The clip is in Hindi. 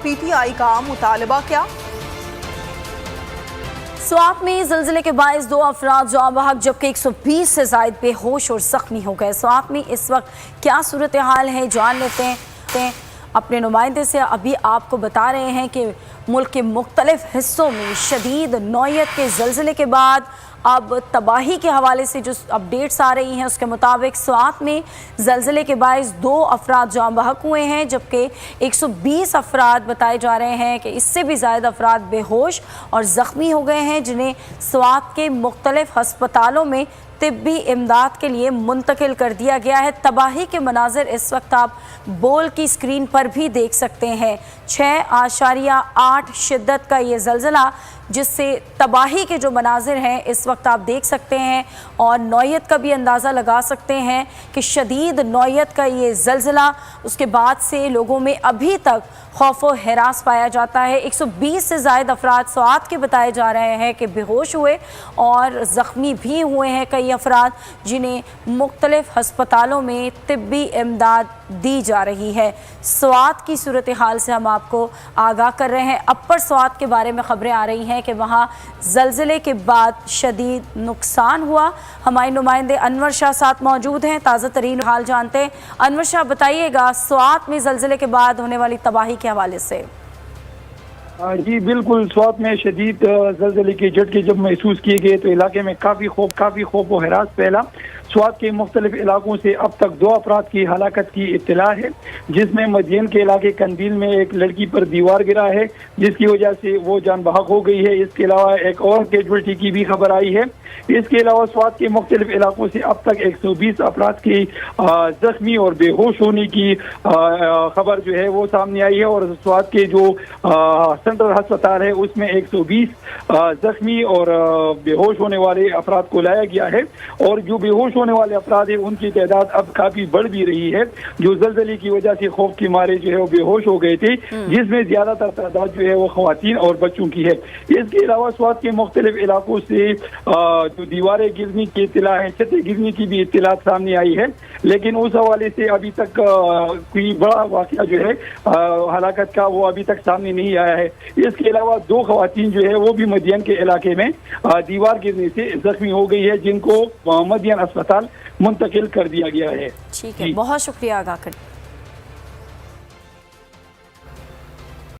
पीटीआई का मुतालबा क्या? स्वात में जिलजिले के बायस 2 अफराद जाँ बहक जबकि 120 से जायद बेहोश और जख्मी हो गए। स्वात में इस वक्त क्या सूरत हाल है जान लेते हैं अपने नुमाइंदे से। अभी आपको बता रहे हैं कि मुल्क के मुख्तलिफ हिस्सों में शदीद नौयत के ज़लज़ले के बाद अब तबाही के हवाले से जो अपडेट्स आ रही हैं उसके मुताबिक स्वात में ज़लज़ले के बायस 2 अफराद जाँ बहक हुए हैं जबकि 120 अफराद बताए जा रहे हैं कि इससे भी ज़्यादा अफराद बेहोश और ज़ख्मी हो गए हैं जिन्हें स्वात के मुख्तलिफ हस्पतालों में तिब्बी इमदाद के लिए मुंतकिल कर दिया गया है। तबाही के मनाजिर इस वक्त आप बोल की स्क्रीन पर भी देख सकते हैं। 6.8 शिद्दत का ये ज़लज़ला जिससे तबाही के जो मनाजिर हैं इस वक्त आप देख सकते हैं और नौयत का भी अंदाज़ा लगा सकते हैं कि शदीद नौयत का ये ज़लज़ला उसके बाद से लोगों में अभी तक खौफ व हिरास पाया जाता है। 120 से ज़ायद अफराद स्वात के बताए जा रहे हैं कि बेहोश हुए और ज़ख्मी भी हुए हैं कई अफराद जिन्हें मुख्तलिफ हस्पतालों में तिब्बी इमदाद दी जा रही है। स्वात की सूरत हाल से हम आपको आगाह कर रहे हैं। अपर स्वात के बारे में खबरें आ रही हैं कि वहाँ ज़लज़ले के बाद शदीद नुकसान हुआ। हमारे नुमाइंदे अनवर शाह साथ मौजूद हैं, ताज़ा तरीन हाल जानते हैं। अनवर शाह बताइएगा स्वात में ज़लज़ले के बाद होने वाली तबाही के हवाले से। जी बिल्कुल, स्वात में शदीद ज़लज़ले के झटके जब महसूस किए गए तो इलाके में काफ़ी खौफ व हिरास फैला। स्वात के मुख्तलिफ इलाकों से अब तक 2 अफराद की हलाकत की इत्तला है जिसमें मदियन के इलाके कंदील में एक लड़की पर दीवार गिरा है जिसकी वजह से वो जान बहक हो गई है। इसके अलावा एक और कैजुअल्टी की भी खबर आई है। इसके अलावा स्वात के मुख्तलिफ इलाकों से अब तक 120 अफराद की जख्मी और बेहोश होने की खबर जो है वो सामने आई है और स्वात के जो सेंट्रल अस्पताल है उसमें 120 जख्मी और बेहोश होने वाले अफराद को लाया गया है और जो बेहोश होने वाले अफराद है उनकी तादाद अब काफी बढ़ भी रही है जो ज़लज़ले की वजह से खौफ के मारे जो है वो बेहोश हो गए थे जिसमें ज्यादातर तादाद जो है वो खवातीन और बच्चों की है। इसके अलावा स्वात के मुख्तलिफ इलाकों से जो दीवारें गिरने की इत्तला है, छतें गिरने की भी इत्तलात सामने आई है लेकिन उस हवाले से अभी तक कोई बड़ा वाक़या जो है हलाकत का वो अभी तक सामने नहीं आया है। इसके अलावा 2 खवातीन जो है वो भी मदियन के इलाके में दीवार गिरने से जख्मी हो गई है जिनको मदियन अस्पताल मुंतकिल कर दिया गया है। ठीक है, बहुत शुक्रिया आगाह करने।